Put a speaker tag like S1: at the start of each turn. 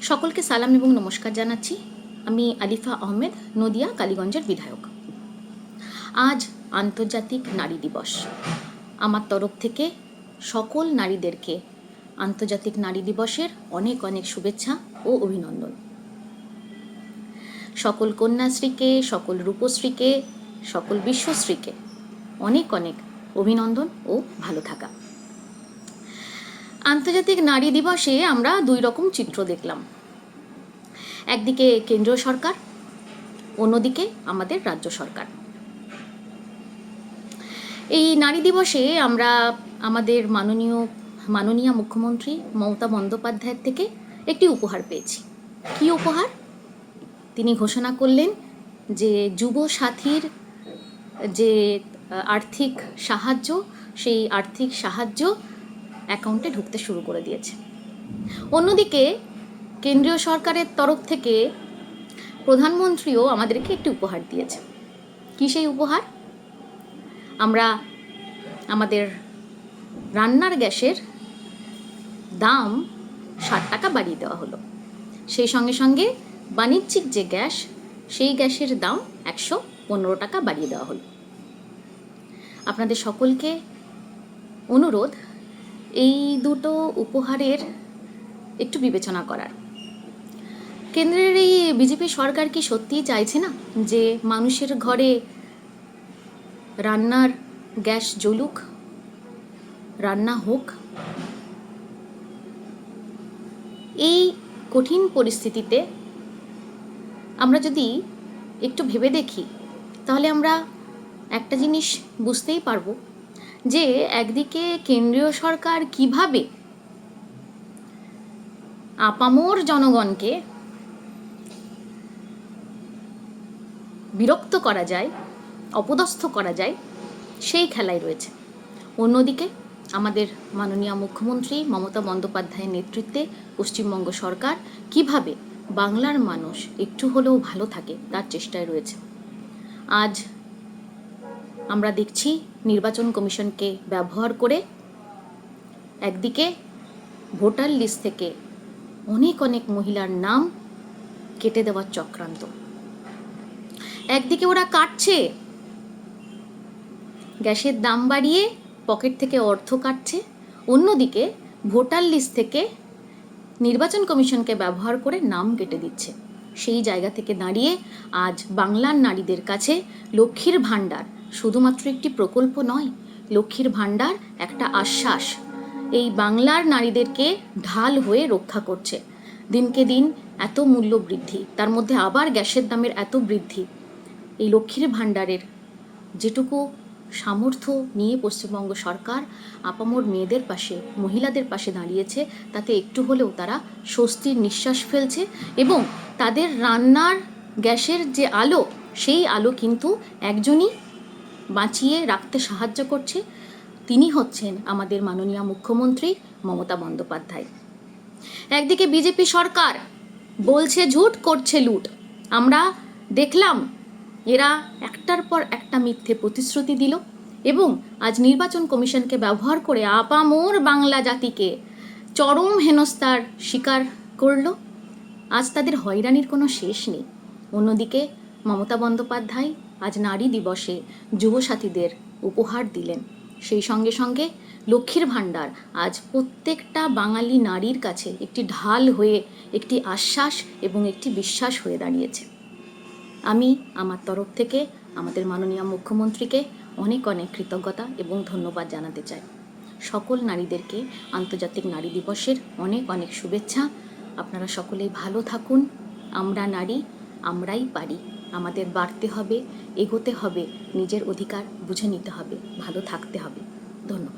S1: সকলকে সালাম এবং নমস্কার জানাচ্ছি। আমি আলিফা আহমেদ, নদিয়া কালীগঞ্জের বিধায়ক। আজ আন্তর্জাতিক নারী দিবস। আমার তরফ থেকে সকল নারীদেরকে আন্তর্জাতিক নারী দিবসের অনেক অনেক শুভেচ্ছা ও অভিনন্দন। সকল কন্যাশ্রীকে, সকল রূপশ্রীকে, সকল বিশ্বশ্রীকে অনেক অনেক অভিনন্দন ও ভালো থাকা। আন্তর্জাতিক নারী দিবসে আমরা দুই রকম চিত্র দেখলাম। একদিকে কেন্দ্রীয় সরকার, অন্যদিকে আমাদের রাজ্য সরকার। এই নারী দিবসে আমরা আমাদের মাননীয় মুখ্যমন্ত্রী মমতা বন্দ্যোপাধ্যায়ের থেকে একটি উপহার পেয়েছি। কি উপহার? তিনি ঘোষণা করলেন যে যুব সাথীর যে আর্থিক সাহায্য, সেই আর্থিক সাহায্য অ্যাকাউন্টে ঢুকতে শুরু করে দিয়েছে। অন্যদিকে কেন্দ্রীয় সরকারের তরফ থেকে প্রধানমন্ত্রীও আমাদেরকে একটি উপহার দিয়েছে। কী সেই উপহার? আমরা আমাদের রান্নার গ্যাসের দাম 60 টাকা বাড়িয়ে দেওয়া হলো। সেই সঙ্গে সঙ্গে বাণিজ্যিক যে গ্যাস, সেই গ্যাসের দাম 115 টাকা বাড়িয়ে দেওয়া হলো। আপনাদের সকলকে অনুরোধ এই দুটো উপহারের একটু বিবেচনা করার। কেন্দ্রের এই বিজেপি সরকার কি সত্যিই চাইছে না যে মানুষের ঘরে রান্নার গ্যাস জ্বলুক, রান্না হোক? এই কঠিন পরিস্থিতিতে আমরা যদি একটু ভেবে দেখি, তাহলে আমরা একটা জিনিস বুঝতেই পারবো যে একদিকে কেন্দ্রীয় সরকার কিভাবে আপামর জনগণকে বিরক্ত করা যায়, অপদস্থ করা যায়, সেই খেলায় রয়েছে। অন্যদিকে আমাদের মাননীয় মুখ্যমন্ত্রী মমতা বন্দ্যোপাধ্যায়ের নেতৃত্বে পশ্চিমবঙ্গ সরকার কিভাবে বাংলার মানুষ একটু হলেও ভালো থাকে তার চেষ্টায় রয়েছে। আজ আমরা দেখছি নির্বাচন কমিশনকে ব্যবহার করে একদিকে ভোটার লিস্ট থেকে অনেক অনেক মহিলার নাম কেটে দেওয়ার চক্রান্ত। একদিকে ওরা কাটছে, গ্যাসের দাম বাড়িয়ে পকেট থেকে অর্থ কাটছে, অন্যদিকে ভোটার লিস্ট থেকে নির্বাচন কমিশনকে ব্যবহার করে নাম কেটে দিচ্ছে। সেই জায়গা থেকে দাঁড়িয়ে আজ বাংলার নারীদের কাছে লক্ষ্মীর ভাণ্ডার শুধুমাত্র একটি প্রকল্প নয়, লক্ষ্মীর ভাণ্ডার একটা আশ্বাস। এই বাংলার নারীদেরকে ঢাল হয়ে রক্ষা করছে। দিনকে দিন এত মূল্য বৃদ্ধি, তার মধ্যে আবার গ্যাসের দামের এত বৃদ্ধি। এই লক্ষ্মীর ভাণ্ডারের যেটুকু সামর্থ্য নিয়ে পশ্চিমবঙ্গ সরকার আপামর মেয়েদের পাশে, মহিলাদের পাশে দাঁড়িয়েছে, তাতে একটু হলেও তারা স্বস্তির নিঃশ্বাস ফেলছে এবং তাদের রান্নার গ্যাসের যে আলো, সেই আলো কিন্তু একজনই বাঁচিয়ে রাখতে সাহায্য করছে। তিনি হচ্ছেন আমাদের মাননীয় মুখ্যমন্ত্রী মমতা বন্দ্যোপাধ্যায়। একদিকে বিজেপি সরকার বলছে ঝুট, করছে লুট। আমরা দেখলাম এরা একটার পর একটা মিথ্যে প্রতিশ্রুতি দিল এবং আজ নির্বাচন কমিশনকে ব্যবহার করে আপামর বাংলা জাতিকে চরম হেনস্থার শিকার করল। আজ তাদের হয়রানির কোনো শেষ নেই। অন্যদিকে মমতা বন্দ্যোপাধ্যায় আজ নারী দিবসে যুবসাথীদের উপহার দিলেন। সেই সঙ্গে সঙ্গে লক্ষ্মীর ভাণ্ডার আজ প্রত্যেকটা বাঙালি নারীর কাছে একটি ঢাল হয়ে, একটি আশ্বাস এবং একটি বিশ্বাস হয়ে দাঁড়িয়েছে। আমি আমার তরফ থেকে আমাদের মাননীয় মুখ্যমন্ত্রীকে অনেক অনেক কৃতজ্ঞতা এবং ধন্যবাদ জানাতে চাই। সকল নারীদেরকে আন্তর্জাতিক নারী দিবসের অনেক অনেক শুভেচ্ছা। আপনারা সকলেই ভালো থাকুন। আমরা নারী, আমরাই পারি। আমাদের বাড়তে হবে, এগোতে হবে, নিজের অধিকার বুঝে নিতে হবে, ভালো থাকতে হবে। ধন্যবাদ।